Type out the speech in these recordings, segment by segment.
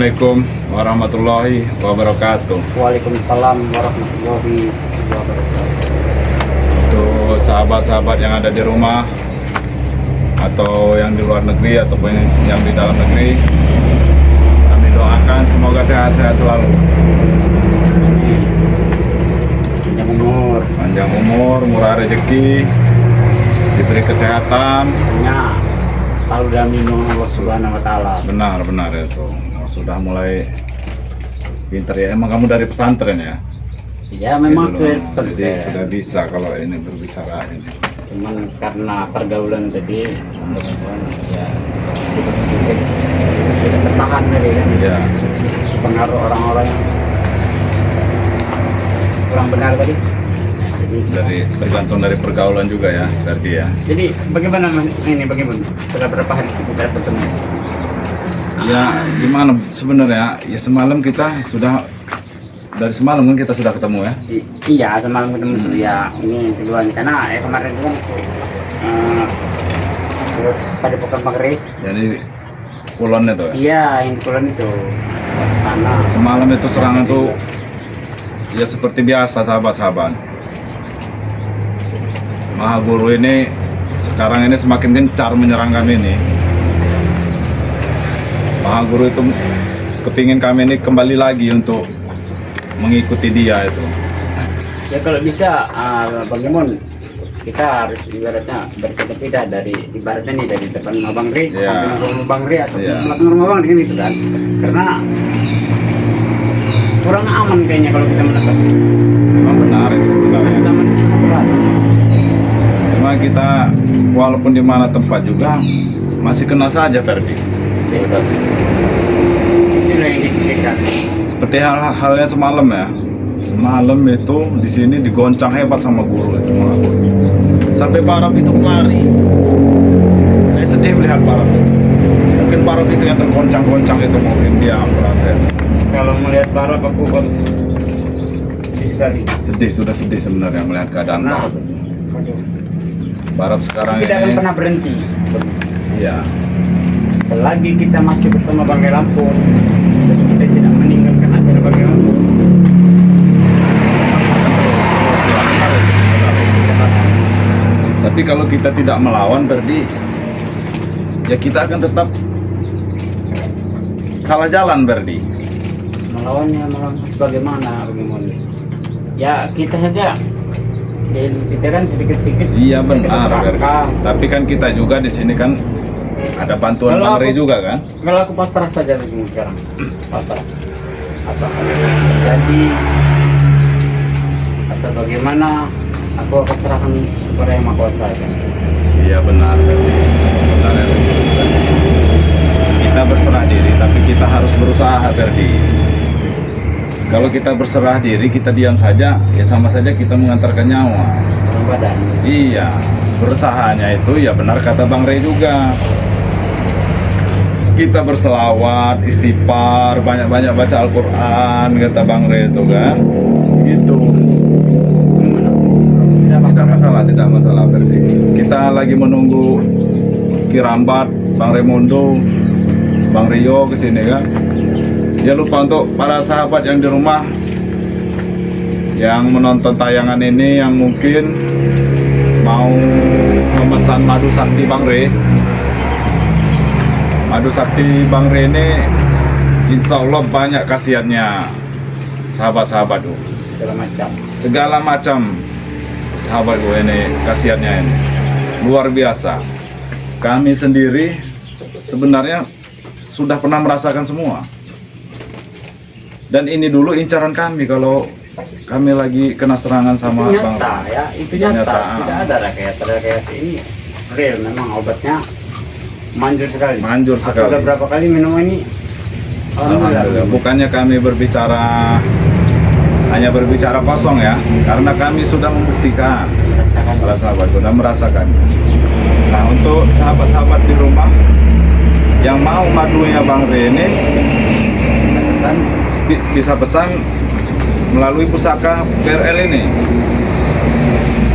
Assalamualaikum warahmatullahi wabarakatuh. Waalaikumsalam warahmatullahi wabarakatuh. Untuk sahabat-sahabat yang ada di rumah atau yang di luar negeri ataupun yang di dalam negeri, kami doakan semoga sehat-sehat selalu. Panjang umur, murah rezeki, diberi kesehatan. Tentunya selalu diaminun Allah Subhanahu wa taala. Benar itu. Sudah mulai pinter ya. Emang kamu dari pesantren ya? Ya memang Jadi ke sudah bisa kalau ini berbicara ini. cuman karena pergaulan tadi ya sedikit tidak tertahan tadi kan. Ya, Pengaruh orang-orang yang kurang benar tadi. dari tergantung dari pergaulan juga ya, berarti ya. Jadi bagaimana bagaimana? Sudah berapa hari kita bertemu? Ya gimana sebenarnya? Ya semalam kita sudah dari semalam kan kita sudah ketemu ya. Iya semalam ketemu ya ini duluan karena kemarin itu kan pada pekan Magri. Jadi Kulon itu ya. Iya yang Kulon itu ke sana. Semalam itu serangan tuh ya seperti biasa sahabat-sahabat. Maha Guru ini sekarang ini semakin gencar menyerang kami ini. Maha Guru itu kepingin kami ini kembali lagi untuk mengikuti dia itu. Ya kalau bisa bagaimana kita harus ibaratnya berpindah dari ibaratnya nih dari depan rumah Bang Ri sampai ke rumah Bang Ri atau belakang rumah Bang Ri gitu kan. Karena kurang aman kayaknya kalau kita mendekat. Memang benar itu sebenarnya. Ancaman itu sangat berat. Cuma kita walaupun di mana tempat juga masih kena saja Ferdi. Inilah yang dipikirkan. Seperti halnya semalam ya. Semalam itu di sini digoncang hebat sama guru itu. Sampai Barab itu lari. Saya sedih melihat Barab itu. Mungkin Barab itu yang tergoncang-goncang itu mungkin dia merasa. Kalau melihat Barab aku harus sedih sekali. Sudah sedih sebenarnya melihat keadaan Barab. Barab sekarang Tidak akan ini. pernah berhenti. Iya. Selagi kita masih bersama Bangkai Lampung, kita tidak meninggalkan acara Bangkai Lampung. Tapi kalau kita tidak melawan Ferdi, ya kita akan tetap salah jalan Ferdi. Melawannya bagaimana? Ya kita saja kita kan sedikit-sedikit. Iya benar Ferdi. Tapi kan kita juga di sini kan ada bantuan Bang Rey juga kan? Kalau aku pasrah saja begini sekarang, pasrah. Apa jadi atau bagaimana? Aku akan serahkan kepada Yang Maha Kuasa kan. Iya benar Ferdi. Sebenarnya kita berserah diri, tapi kita harus berusaha Ferdi. Kalau kita berserah diri, kita diam saja, ya sama saja kita mengantarkan nyawa. Badan. Iya, berusahanya itu ya benar kata Bang Rey juga. Kita berselawat, istighfar, banyak-banyak baca Al-Quran, kata Bang Rey itu kan. Gitu. Tidak masalah Ferdi. Kita lagi menunggu Kirambat, Bang Raimundo, Bang Rio kesini kan. Jangan lupa untuk para sahabat yang di rumah yang menonton tayangan ini yang mungkin mau memesan madu sakti Bang Rey. Madu sakti Bang Rey ini insya Allah banyak khasiatnya sahabat-sahabat tuh. Segala macam sahabat gue ini khasiatnya ini luar biasa. Kami sendiri sebenarnya sudah pernah merasakan semua. Dan ini dulu incaran kami kalau kami lagi kena serangan sama itu Bang. nyata ya, itu nyata. Tidak ada rekayasa ini real, memang obatnya manjur sekali. Manjur sekali. Sudah berapa kali minum ini? Alhamdulillah. Bukannya kami hanya berbicara kosong ya, karena kami sudah membuktikan. Para sahabat sudah merasakan. Nah untuk sahabat-sahabat di rumah yang mau madunya Bang Rey ini bisa pesan melalui pusaka BRL ini,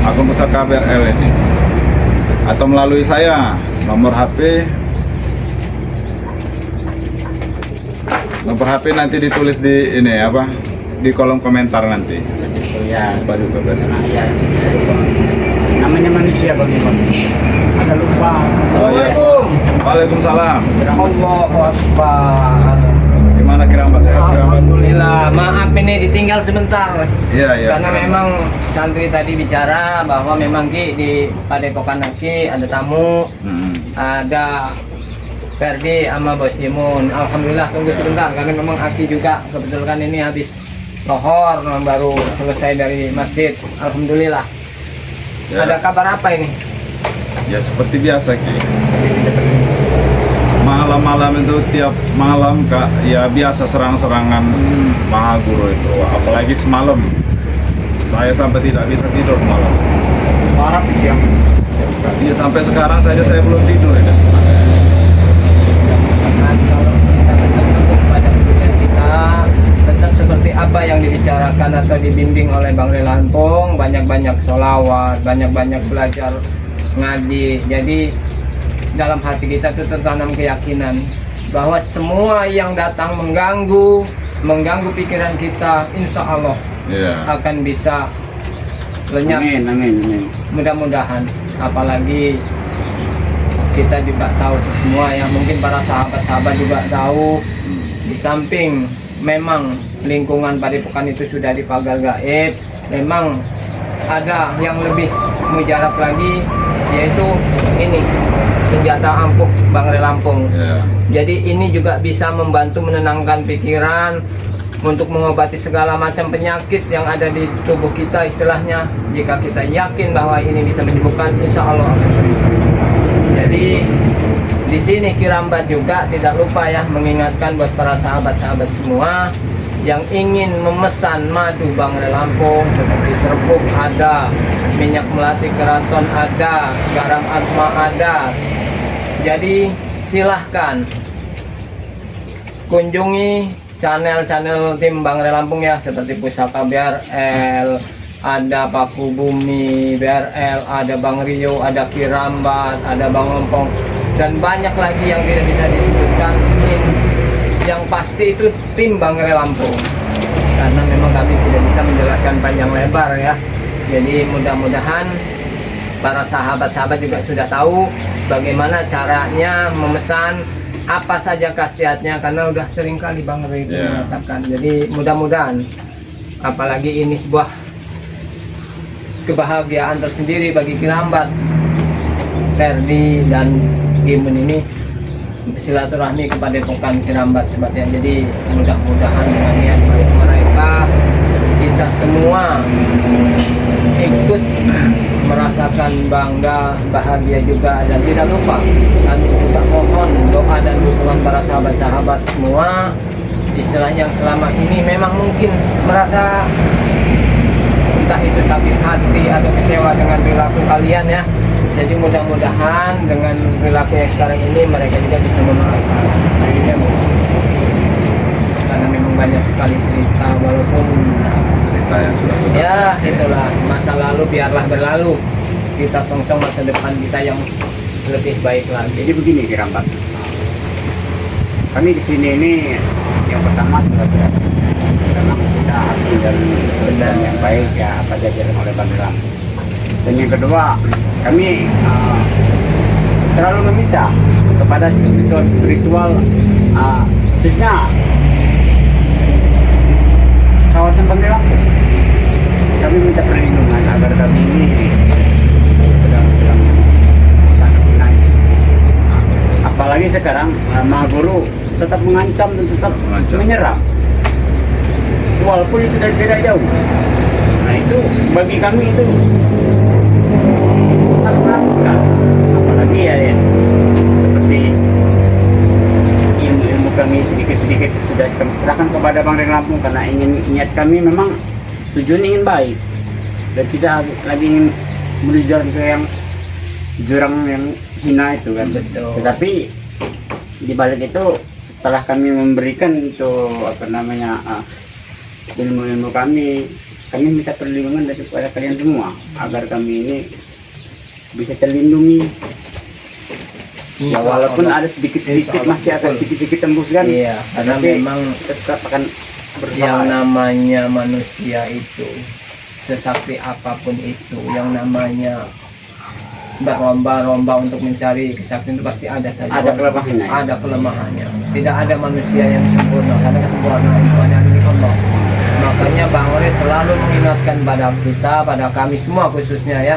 akun pusaka BRL ini, atau melalui saya nomor HP Nomor HP nanti ditulis di ini apa? Di kolom komentar nanti. Itu ya. Lupa juga berarti. Karena ya, namanya manusia Bang Imon. Ada lupa. Assalamualaikum. Waalaikumsalam. Allahu Akbar. Gimana Kirambat? Sehat Kirambat? Alhamdulillah. Maaf ini ditinggal sebentar. Iya, iya. Karena memang santri tadi bicara bahwa memang Ki di Padepokan Ki ada tamu, ada Ferdi sama Bos Jimun. Alhamdulillah tunggu sebentar karena memang Aki juga kebetulan ini habis lohor baru selesai dari masjid. Alhamdulillah. Ya. Ada kabar apa ini? Ya seperti biasa Ki. Malam-malam itu tiap malam Kak, ya biasa serang-serangan Mahaguru itu. Apalagi semalam. Saya sampai tidak bisa tidur malam. Parah yang Iya sampai sekarang saja saya belum tidur ya. Nah, kalau kita tetap teguh pada keputusan kita, tetap seperti apa yang dibicarakan atau dibimbing oleh Bang Ri Lampung, banyak-banyak sholawat, banyak-banyak belajar ngaji. Jadi dalam hati kita itu tertanam keyakinan bahwa semua yang datang mengganggu pikiran kita, insya Allah Iya. akan bisa lenyap. amin. Mudah-mudahan, apalagi kita juga tahu semua yang mungkin para sahabat-sahabat juga tahu, di samping memang lingkungan Padepokan itu sudah dipagar gaib, memang ada yang lebih mujarab lagi, yaitu ini senjata ampuh Bang Ri Lampung. Iya. Jadi ini juga bisa membantu menenangkan pikiran untuk mengobati segala macam penyakit yang ada di tubuh kita, istilahnya. Jika kita yakin bahwa ini bisa menyembuhkan, insya Allah akan sembuh. Jadi di sini Kirambat juga tidak lupa ya mengingatkan buat para sahabat-sahabat semua yang ingin memesan madu Bang Ri Lampung seperti serbuk ada, minyak melati keraton ada, garam asma ada. Jadi silahkan kunjungi channel-channel tim Bang Ri Lampung ya, seperti Pusaka BRL, ada Paku Bumi BRL, ada Bang Rio, ada Kirambat, ada Bang Lompong, dan banyak lagi yang tidak bisa disebutkan. Yang pasti itu tim Bang Ri Lampung, karena memang kami tidak bisa menjelaskan panjang lebar ya. Jadi mudah-mudahan para sahabat-sahabat juga sudah tahu bagaimana caranya memesan, apa saja khasiatnya, karena udah sering kali Bang Ri itu mengatakan. Jadi mudah-mudahan, apalagi ini sebuah kebahagiaan tersendiri bagi Kirambat, Ferdi dan Gimun ini silaturahmi kepada Padepokan Kirambat sebabnya. Jadi mudah-mudahan dengan niat baik mereka, kita semua ikut merasakan bangga, bahagia juga. Dan tidak lupa kami juga mohon doa dan dukungan para sahabat-sahabat semua, istilah yang selama ini memang mungkin merasa entah itu sakit hati atau kecewa dengan perilaku kalian ya. Jadi mudah-mudahan dengan perilaku yang sekarang ini mereka juga bisa memaafkan. Karena memang banyak sekali cerita, walaupun Cerita yang sudah ya itulah masa lalu biarlah berlalu, kita songsong masa depan kita yang lebih baik lagi. Jadi begini Kirambat, kami di sini ini yang pertama sebagai memang kita hati dan benar yang baik ya apa diajarkan oleh Bang Ri Lampung. Dan yang kedua, kami selalu meminta kepada spiritual khususnya kawasan Bang Ri Lampung. Kami minta perlindungan agar kami ini benar-benar sangat naik. Apalagi sekarang Mahaguru tetap mengancam dan tetap menyerang, walaupun itu dari tidak jauh. Nah itu bagi kami itu sangat menakutkan. Apalagi ya seperti ilmu kami sedikit-sedikit sudah kami serahkan kepada Bang Ri Lampung, karena niat kami memang tujuan ingin baik dan tidak lagi ingin menuju ke yang jurang yang hina itu kan. Betul. Tetapi di balik itu setelah kami memberikan itu ilmu-ilmu kami minta perlindungan daripada kalian semua agar kami ini bisa terlindungi Ya Insya walaupun Allah. ada sedikit-sedikit Insya Allah, masih ada betul. sedikit-sedikit tembus kan. Iya, karena Tapi memang kita tetap akan yang berusaha. namanya manusia itu sesakti apapun itu, yang namanya berlomba-lomba untuk mencari kesaktian itu pasti ada saja. Ada kelemahannya. Ada kelemahannya. Tidak ada manusia yang sempurna karena kesempurnaan itu hanya milik Allah. Makanya Bang Re selalu mengingatkan pada kita, pada kami semua khususnya ya.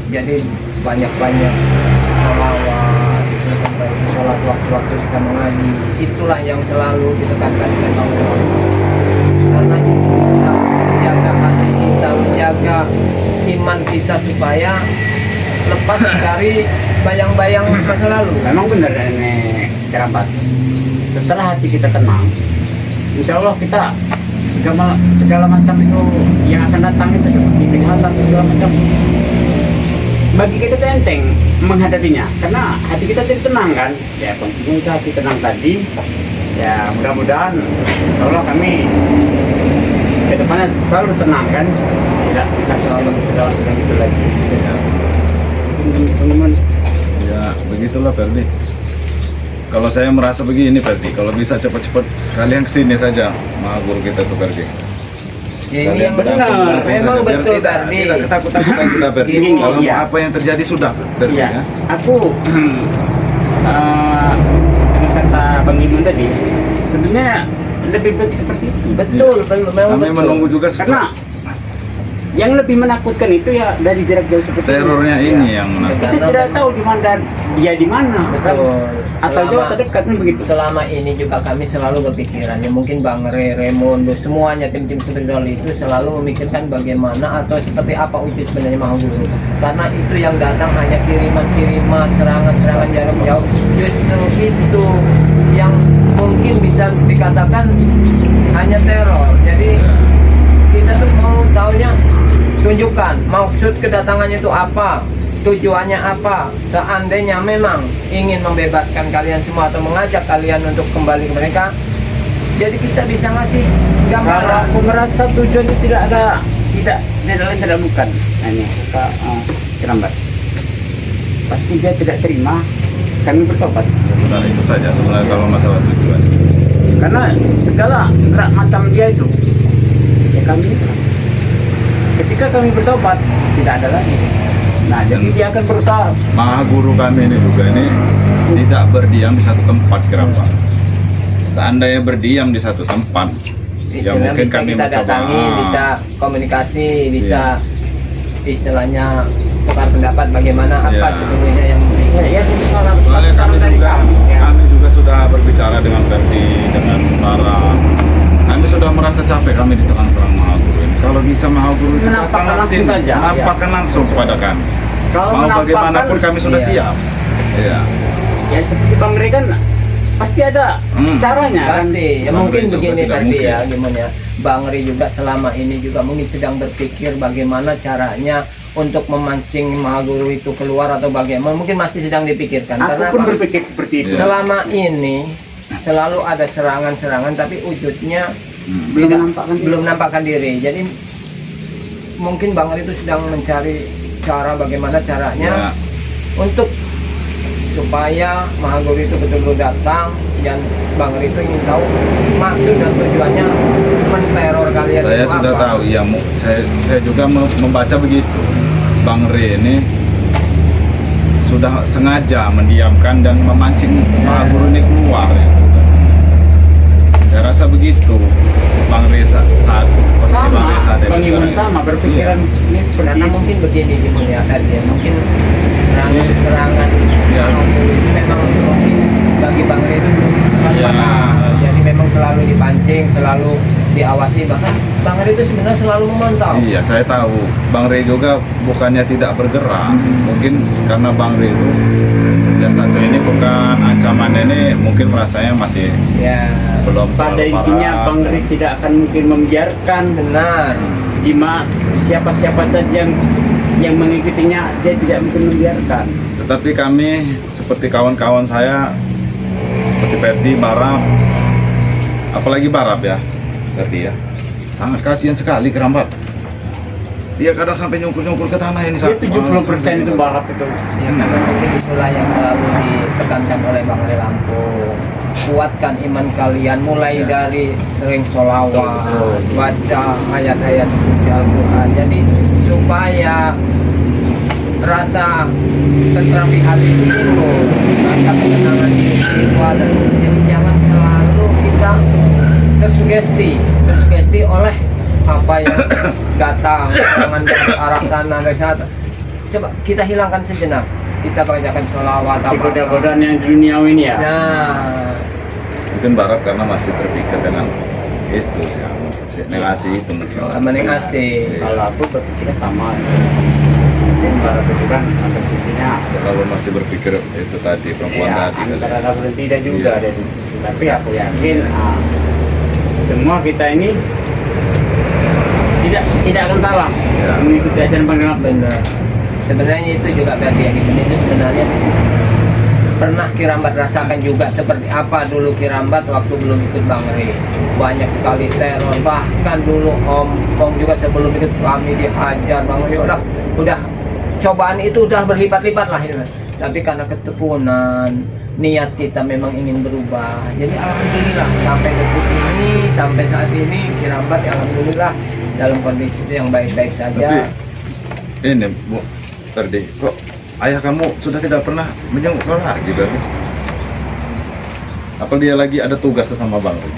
Jadi banyak-banyak salawat, sholat waktu-waktu kita mengaji. Itulah yang selalu ditekankan oleh Bang Re. Karena itu bisa menjaga hati kita, menjaga iman kita supaya lepas dari bayang-bayang masa lalu. Memang benar ini kerabat. Setelah hati kita tenang, insya Allah kita segala macam itu yang akan datang itu seperti kejahatan segala macam. Bagi kita itu enteng menghadapinya, karena hati kita tidak tenang kan. Ya continue kita hati tenang tadi. Ya mudah-mudahan insya Allah kami ke depannya selalu tenang kan. Tidak selalu segala macam itu lagi. Teman-teman. Ya begitulah Ferdi. Kalau saya merasa begini Ferdi, kalau bisa cepat-cepat sekalian kesini saja maha guru kita tuh Ferdi. Ya, ini Kalian yang berdamping benar. langsung Memang saja. Biar betul tidak, Ferdi. tidak ketakutan kita Ferdi. Gini, Kalau iya. apa yang terjadi sudah Ferdi Iya, ya. aku dengan kata Bang Imun tadi, sebenarnya lebih baik seperti itu. Betul, memang Kami betul. menunggu juga Karena yang lebih menakutkan itu ya dari jarak jauh seperti terornya itu. ini Ya. yang Kita menakutkan. Karena tidak tahu di mana dia di mana, kan? Betul. Atau jauh atau dekat kan begitu. Selama ini juga kami selalu berpikiran, ya mungkin Bang Re, Raymond, semuanya tim-tim spiritual itu selalu memikirkan bagaimana atau seperti apa wujud sebenarnya Maha Guru. Karena itu yang datang hanya kiriman-kiriman, serangan-serangan jarak jauh. Justru itu yang mungkin bisa dikatakan hanya teror. Jadi kita tuh mau taunya tunjukkan maksud kedatangannya itu apa, tujuannya apa. Seandainya memang ingin membebaskan kalian semua atau mengajak kalian untuk kembali ke mereka, jadi kita bisa ngasih Kalau gambaran. aku merasa tujuan itu tidak lain tidak bukan. Nah, ini Kak Kerambat. Pasti dia tidak terima kami bertobat. Benar itu saja sebenarnya kalau masalah tujuan. Karena segala gerak macam dia itu ya kami ketika kami bertobat tidak ada lagi. Nah jadi dia akan berusaha. Maha guru kami ini juga ini tidak berdiam di satu tempat kerabat. Seandainya berdiam di satu tempat, ya Istilahnya mungkin bisa kami kita mencoba. datangi, bisa komunikasi, bisa istilahnya tukar pendapat bagaimana apa Iya. sesungguhnya yang Ya satu saran Soalnya kami dari juga, kami. Ya. kami juga sudah berbicara dengan Ferdi, dengan para. Kami sudah merasa capek kami diserang-serang Maha Guru ini. Kalau bisa Maha Guru itu Menampakkan datang langsung sini, saja, menampakkan langsung kepada kami. Kalau Mau menampakkan, bagaimanapun kami sudah iya. siap. Iya. ya seperti Bang Ri kan pasti ada caranya kan. pasti ya Bang mungkin Ri juga begini tidak tadi ya mungkin. gimana ya Bang Ri juga selama ini juga mungkin sedang berpikir bagaimana caranya untuk memancing Maha Guru itu keluar atau bagaimana mungkin masih sedang dipikirkan Aku karena pun apa? berpikir seperti itu. Iya. Selama ini selalu ada serangan-serangan tapi wujudnya Belum tidak- menampakkan diri. belum nampakkan diri. Jadi mungkin Bang Ri itu sedang mencari cara bagaimana caranya Ya. untuk supaya Maha Guru itu betul-betul datang dan Bang Ri itu ingin tahu maksud dan tujuannya menteror kalian Saya itu sudah apa. tahu, ya saya juga membaca begitu. Bang Re ini sudah sengaja mendiamkan dan memancing Maha Guru ini keluar. Ya. Saya rasa begitu, Bang Re saat seperti Bang Sama, Re saat Bang Imun sekarang. sama berpikiran ini seperti Karena itu. mungkin begini ya tadi ya, mungkin serangan-serangan Ya. Maha Guru itu memang mungkin bagi Bang Ri itu belum tepat Ya. pada. Jadi memang selalu dipancing, selalu diawasi, bahkan Bang Ri itu sebenarnya selalu memantau. Iya, saya tahu. Bang Re juga bukannya tidak bergerak, mungkin karena Bang Re itu ya satu ini bukan ancaman ini, mungkin merasanya masih Ya, belum Pada terlalu intinya parah. Bang Ri tidak akan mungkin membiarkan benar. siapa-siapa saja yang mengikutinya, dia tidak mungkin membiarkan. Tetapi kami seperti kawan-kawan saya seperti Ferdi, Barab, apalagi Barab ya, Ferdi ya, sangat kasihan sekali Kerambat. dia kadang sampai nyungkur-nyungkur ke tanah ini. Dia 70% itu balap itu. Ya karena mungkin itulah yang selalu ditekankan oleh Bang Ray Lampung. Kuatkan iman kalian mulai dari sering sholawat, baca ayat-ayat suci Al-Quran. Jadi supaya rasa tentram di hati itu timbul, rasa ketenangan diri spiritual. Jadi jangan selalu kita tersugesti oleh apa yang datang, jangan dari arah sana dari sana. Coba kita hilangkan sejenak, kita bacakan sholawat apa. Godaan yang duniawi ini ya. Nah, Mungkin Barab karena masih terpikir dengan itu yang negasi itu mungkin. sama yang asik. Kalau aku berpikirnya sama. Mungkin para itu kan berpikirnya Kalau masih berpikir itu tadi perempuan ya, tadi antara kali. lagu dan tidak juga Iya. ada di situ. Tapi aku yakin semua kita ini tidak akan salah Ya. mengikuti ajaran penggerak. Benar. Sebenarnya itu juga berarti ya itu sebenarnya pernah Kirambat rasakan juga seperti apa dulu Kirambat waktu belum ikut Bang Ray. Banyak sekali teror, bahkan dulu Om juga sebelum ikut kami dihajar Bang Ray. Udah cobaan itu udah berlipat-lipat lah ya. Tapi karena ketekunan niat kita memang ingin berubah. Jadi alhamdulillah sampai detik ini, sampai saat ini Kirambat alhamdulillah dalam kondisi yang baik-baik saja. Tapi ini Bu Ferdi, kok ayah kamu sudah tidak pernah menjenguk kau lagi berarti? Apa dia lagi ada tugas sama Bang Ray?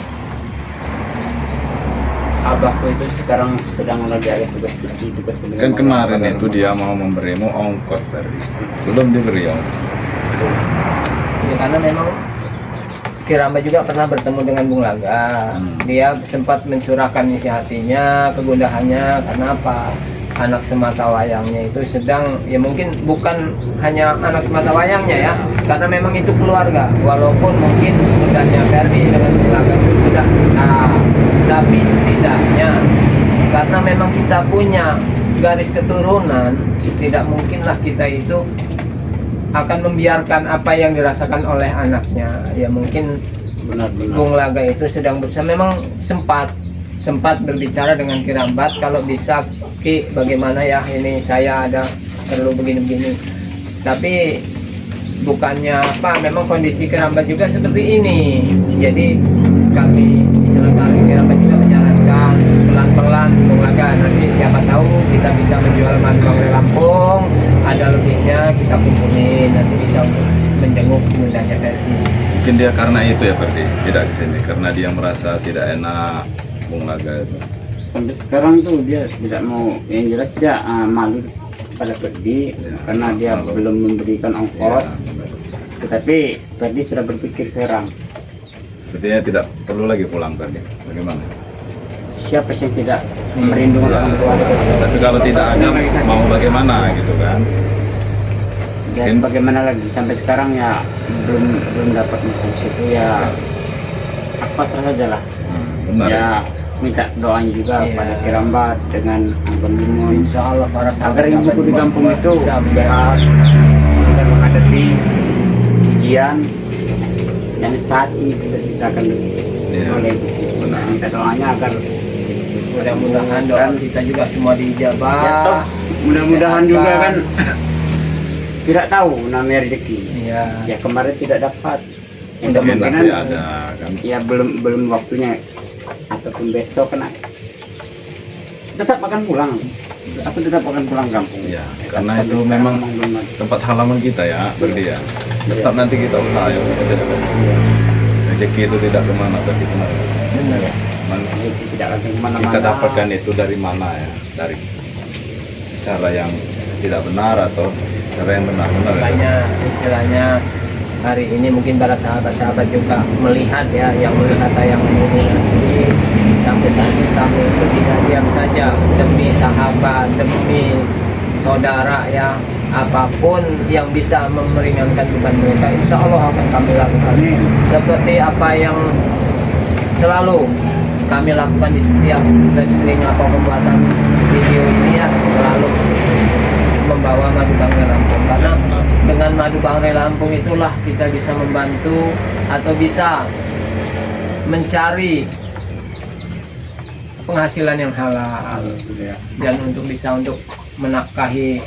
Abahku itu sekarang sedang lagi ada tugas Kan kemarin itu dia mau memberimu ongkos Ferdi, belum diberi ongkos. Ya, karena memang Kiramba juga pernah bertemu dengan Bung Laga. Dia sempat mencurahkan isi hatinya, kegundahannya karena apa? Anak semata wayangnya itu sedang, ya mungkin bukan hanya anak semata wayangnya ya, karena memang itu keluarga. Walaupun mungkin bundanya Ferdi dengan Bung Laga itu sudah bisa, tapi setidaknya karena memang kita punya garis keturunan, tidak mungkinlah kita itu akan membiarkan apa yang dirasakan oleh anaknya. Ya mungkin benar-benar. Bung Laga itu sedang berusaha, memang sempat berbicara dengan Kirambat kalau bisa Ki bagaimana ya ini saya ada perlu begini-begini. Tapi bukannya apa, memang kondisi Kirambat juga seperti ini. Jadi kami misalnya kali Kirambat juga menyarankan pelan-pelan Bung Laga, nanti siapa tahu kita bisa menjual madu Bang Ray Lampung, ada lebihnya kita kumpulin, nanti bisa untuk menjenguk bundanya Ferdi. Mungkin dia karena itu ya Ferdi tidak ke sini karena dia merasa tidak enak Bung Laga itu. Sampai sekarang tuh dia tidak mau, yang jelas dia malu pada Ferdi karena dia belum memberikan ongkos. Tetapi Ferdi sudah berpikir sekarang, Sepertinya tidak perlu lagi pulang Ferdi. Bagaimana? siapa sih yang tidak merindungi orang tua? Tapi kalau tidak ada mau bagaimana gitu kan? Ya bagaimana lagi, sampai sekarang ya belum dapat ongkos itu ya. Aku pasrah saja lah. Benar. Ya minta doanya juga Iya. pada Kirambat dengan Abang Bimon, Insya Allah para agar sahabat-sahabat ibuku di kampung itu bisa sehat, bisa menghadapi ujian yang saat ini kita akan Iya. oleh ibuku. Benar. Minta doanya agar mudah-mudahan doa kita juga semua diijabah. ya toh mudah-mudahan Kesehatan. juga kan tidak tahu namanya rezeki. Iya. Ya kemarin tidak dapat. Yang Mungkin kemungkinan nanti ada kan. ya belum waktunya ataupun besok kena tetap akan pulang. Aku tetap akan pulang kampung. Iya, karena Sampai itu sekarang memang belum ada. tempat halaman kita ya Ferdi ya. Tetap nanti kita usaha ya. Rezeki itu tidak kemana tapi kemana. Benar ya. Man- Rezeki tidak akan kemana-mana. Kita dapatkan itu dari mana ya? Dari cara yang tidak benar atau cara yang benar ya? Makanya istilahnya hari ini mungkin para sahabat-sahabat juga melihat ya, yang melihat tayangan ini nanti sampai saat ini kami itu tidak diam saja demi sahabat, demi saudara ya, apapun yang bisa meringankan beban mereka insya Allah akan kami lakukan. Amin. Seperti apa yang selalu kami lakukan di setiap live streaming atau pembuatan video ini ya, selalu membawa madu Bang Ray Lampung, karena dengan madu Bang Ray Lampung itulah kita bisa membantu atau bisa mencari penghasilan yang halal dan untuk bisa untuk menafkahi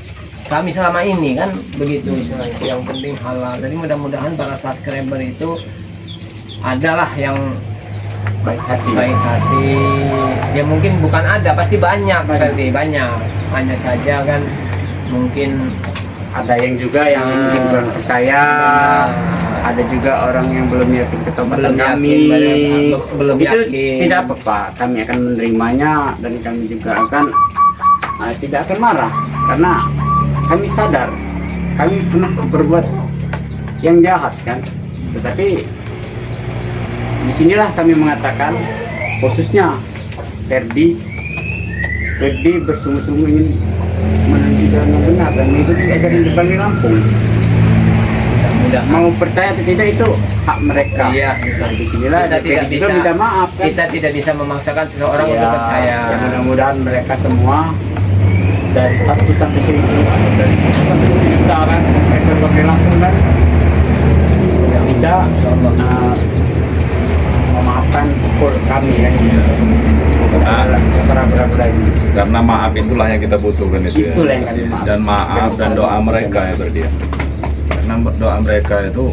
kami selama ini kan begitu istilahnya. Yang penting halal. Jadi mudah-mudahan para subscriber itu adalah yang baik hati. Ya mungkin bukan ada, pasti banyak berarti banyak saja kan, mungkin Ada yang juga yang mungkin belum percaya, ada juga orang yang belum yakin ketobatan kami. belum Itu yakin. tidak apa-apa, kami akan menerimanya dan kami juga akan tidak akan marah karena kami sadar kami pernah berbuat yang jahat kan. Tetapi disinilah kami mengatakan, khususnya Ferdi bersungguh-sungguh ingin menuju jalan yang benar dan itu tidak jadi di Bali Lampung. Mudah-mudahan Mau percaya atau tidak itu hak mereka. Iya, Dan disinilah kita tidak juga bisa minta maaf kan. kita tidak bisa memaksakan seseorang Ya, untuk percaya. ya mudah-mudahan mereka semua dari 1 sampai 1000 atau dari 1 sampai 10 juta kan subscriber Bali Lampung kan bisa memaafkan pukul kami kan. Terserah berapa lagi. Karena maaf itulah yang kita butuhkan itu Itulah ya. yang kami maaf. Dan maaf dan doa mereka ya berdia. Karena doa mereka itu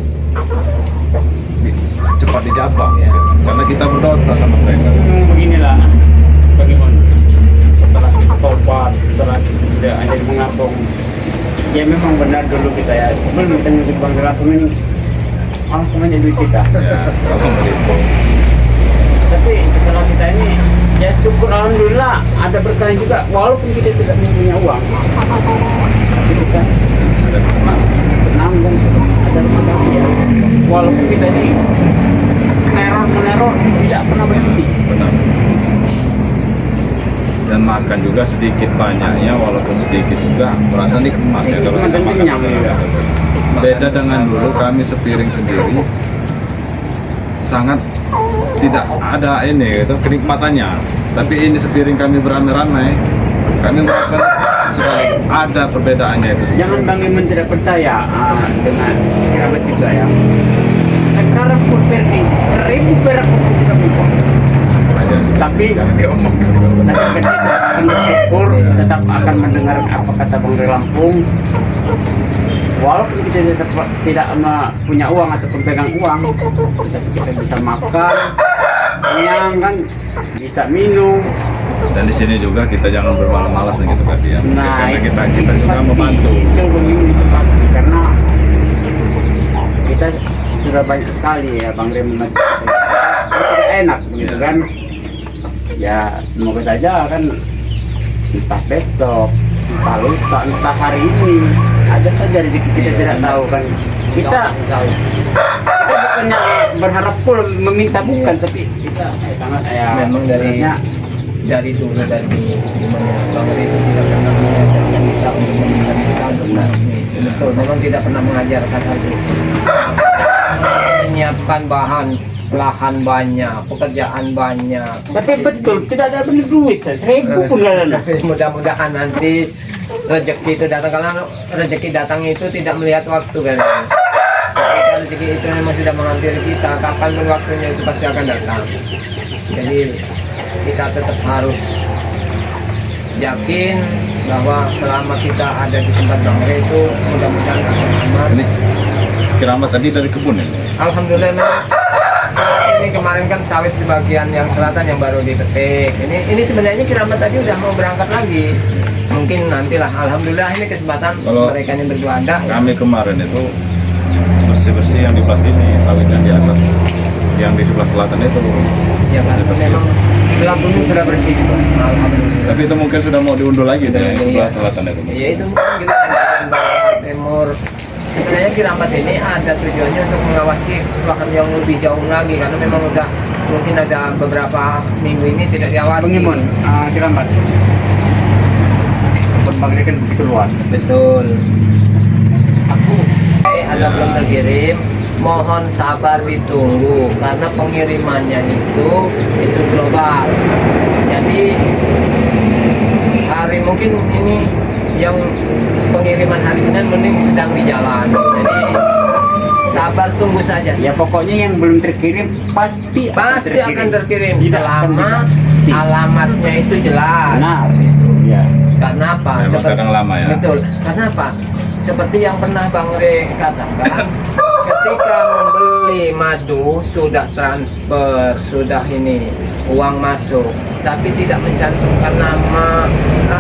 cepat dijawab ya. Karena kita berdosa sama mereka. Beginilah bagaimana setelah tobat, setelah tidak ada yang mengapung, ya memang benar dulu kita ya sebelum kita nyusun Bang Lampung ini langsung aja duit kita. Ya, alhamdulillah. Tapi setelah kita ini ya syukur alhamdulillah ada berkah juga walaupun kita tidak punya uang, tapi kita Sudah tenang. tenang dan ada sedang ya walaupun kita ini meneror tidak pernah berhenti. Benar. Dan makan juga sedikit banyaknya, walaupun sedikit juga merasa nikmat ya kalau kita makan. Kenyang, ya. Beda dengan dulu kami sepiring sendiri, sangat tidak ada ini itu kenikmatannya. Tapi ini sepiring kami beramai-ramai, kami merasa sekali ada perbedaannya itu. Jangan Bang Iman tidak percaya dengan kerabat juga ya. Sekarang pun Ferdi 1000 perak pun kita buka. Saja. Tapi Diomong. Ferdi akan bersyukur, tetap akan mendengar apa kata Bang Lampung. Walaupun kita tidak punya uang ataupun pegang uang, tapi kita bisa makan, kenyang kan, bisa minum. Dan di sini juga kita jangan bermalas-malas gitu kan ya. Nah, Karena kita juga pasti, membantu. Itu begini itu pasti karena kita sudah banyak sekali ya Bang Rem membantu kita. Tidak enak begitu kan. Ya semoga saja kan entah besok, entah lusa, entah hari ini ada saja rezeki kita tidak tahu kan. Kita bukannya berharap pun meminta bukan, tapi kita sangat ya Memang dari dulu dari gimana Bang Ri itu tidak pernah mengajarkan kita untuk mencari benar. Betul, memang tidak pernah mengajarkan hal itu. Menyiapkan lahan banyak, pekerjaan banyak. tapi betul tidak ada benar duit 1000 pun nggak ada. Mudah-mudahan nanti rezeki itu datang, karena rezeki datang itu tidak melihat waktu kan. Ketika rezeki itu memang sudah menghampiri kita, kapan pun waktunya itu pasti akan datang. Jadi kita tetap harus yakin bahwa selama kita ada di tempat Bang Ri itu mudah-mudahan akan aman. Ini keramat tadi dari kebun ya. Alhamdulillah memang ini kemarin kan sawit sebagian yang selatan yang baru dipetik. Ini sebenarnya kiramat tadi udah mau berangkat lagi. Mungkin nantilah. Alhamdulillah ini kesempatan Kalau mereka ini berdua ada. Kami kemarin itu bersih-bersih yang di sebelah sini, sawit yang di atas, yang di sebelah selatan itu. Ya kan Bersih-bersih. memang sebelah gunung sudah bersih juga. Alhamdulillah. Tapi itu mungkin sudah mau diunduh lagi deh, yang sebelah selatan itu. Ya itu mungkin kita akan barat timur. Sebenarnya kiramat ini ada tujuannya untuk mengawasi lahan yang lebih jauh lagi, karena memang udah mungkin ada beberapa minggu ini tidak diawasi. Bang Iman, kiramat. Bang Ri kan begitu luas. Betul. Ada belum terkirim, mohon sabar ditunggu karena pengirimannya itu global. Jadi hari mungkin ini yang pengiriman hari Senin mending sedang di jalan. Jadi sabar tunggu saja. Ya pokoknya yang belum terkirim pasti Pasti akan terkirim Tidak akan selama tidak. pasti. alamatnya itu jelas. Benar itu. Ya. Karena apa? Memang kadang lama ya. Betul. Karena apa? Seperti yang pernah Bang Re katakan, ketika membeli madu sudah transfer, sudah ini uang masuk, tapi tidak mencantumkan nama,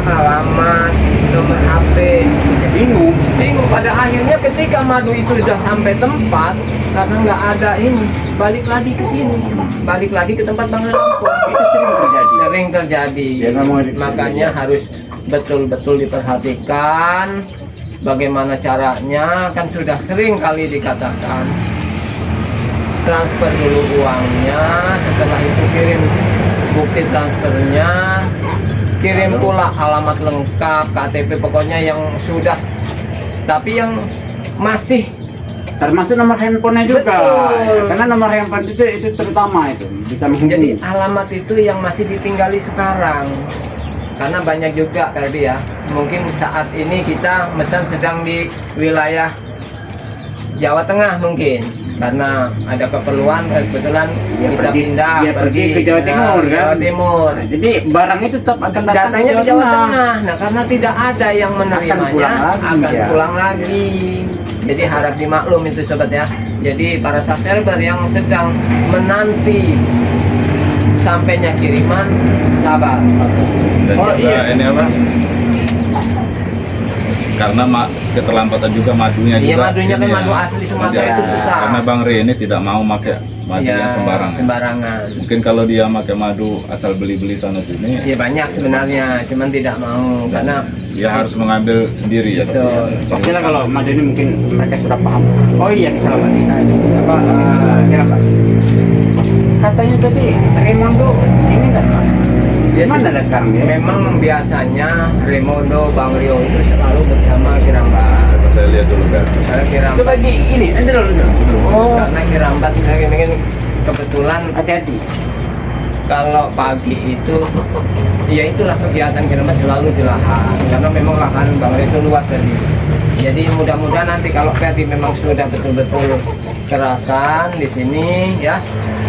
alamat, nomor HP. Bingung. Bingung. Pada akhirnya ketika madu itu sudah sampai tempat, karena nggak ada ini, balik lagi ke sini, balik lagi ke tempat Bang Lampung. Itu sering terjadi. Sering terjadi. Ya, memang itu Makanya sering. harus betul-betul diperhatikan bagaimana caranya. Kan sudah sering kali dikatakan, transfer dulu uangnya, setelah itu kirim bukti transfernya, kirim pula alamat lengkap, KTP, pokoknya yang sudah, tapi yang masih Termasuk nomor handphonenya juga. Betul. Karena nomor handphone itu terutama itu bisa jadi menghubungi. alamat itu yang masih ditinggali sekarang. Karena banyak juga tadi ya, mungkin saat ini kita mesan sedang di wilayah Jawa Tengah mungkin, karena ada keperluan kebetulan Dia kita pergi- pindah dia pergi ke Jawa Timur, kan? Jawa Timur. Nah, jadi barang itu tetap akan datang Datangnya ke Jawa Tengah. Nah, karena tidak ada yang menerimanya, pulang lagi, akan ya. pulang lagi. Jadi harap dimaklum itu sobat ya. Jadi para subscriber yang sedang menanti sampainya kiriman, sabar. Dan Oh, juga iya. ini apa? Karena keterlambatan juga madunya Iya, juga. madunya kan ini madu ya. asli Sumatera Madu itu asli. susah. Karena Bang Re ini tidak mau pakai madu Iya, yang sembarangan. sembarangan. Mungkin kalau dia pakai madu asal beli-beli sana sini, Iya banyak sebenarnya, cuman tidak mau karena dia harus mengambil sendiri ya. Betul. Oke lah kalau madu ini mungkin mereka sudah paham. Oh iya kesalahan kita. Apa kenapa? Katanya tadi Raimondo ini enggak Pak? Ya, Mana ada sekarang ya? memang biasanya Raimondo, Bang Rio itu selalu bersama Kirambat. Coba saya lihat dulu kan. Karena Kirambat, Coba di ini, nanti dulu. Oh, karena Kirambat ini kan kebetulan hati-hati. kalau pagi itu, ya itulah kegiatan Kirambat selalu di lahan. Karena memang lahan Bang Rio itu luas tadi. Jadi mudah-mudahan nanti kalau Ferdi memang sudah betul-betul kerasan di sini ya.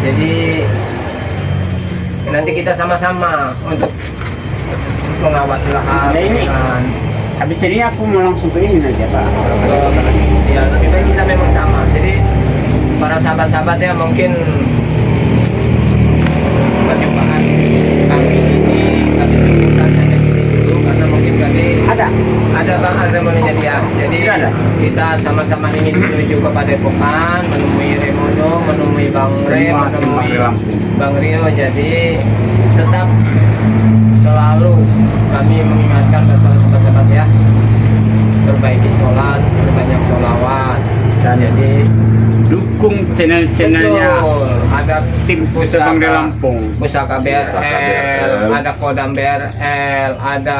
Jadi nanti kita sama-sama untuk mengawasi lahan. Nah, ini. kan. Habis ini aku mau langsung ke ini aja Pak. Ya lebih baik kita memang sama. Jadi para sahabat-sahabat ya mungkin perjumpaan kami ini kami pikirkan sampai sini dulu karena mungkin kami ada Bang Remononya dia. Jadi Ada. kita sama-sama ingin menuju ke Padepokan, menemui Remono, menemui Bang Re, Semua menemui di Lampung. Bang Rio. Jadi tetap selalu kami mengingatkan kepada sahabat-sahabat ya, perbaiki sholat, perbanyak sholawat. Dan Jadi dukung channel-channelnya betul, ada tim Bang Re Lampung. pusaka BSL, BSL. ada Kodam BRL, ada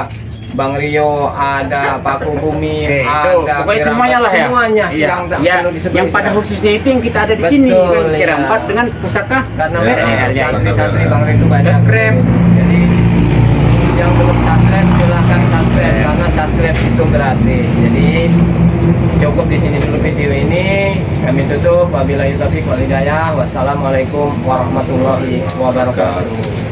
Bang Rio, ada Paku Bumi, Oke, itu ada pokoknya Kirambat, semuanya lah ya. semuanya Iya, yang tak ya, perlu disebut yang pada disebut. khususnya itu yang kita ada di Betul, sini kan iya. Kirambat dengan pusaka Karena Ya, memang ya, santri-santri ya. Bang Rio itu banyak. Subscribe. Jadi yang belum subscribe silahkan subscribe karena subscribe itu gratis. Jadi cukup di sini dulu video ini. Kami tutup. Wabillahi taufiq wal hidayah. Wassalamualaikum warahmatullahi wabarakatuh.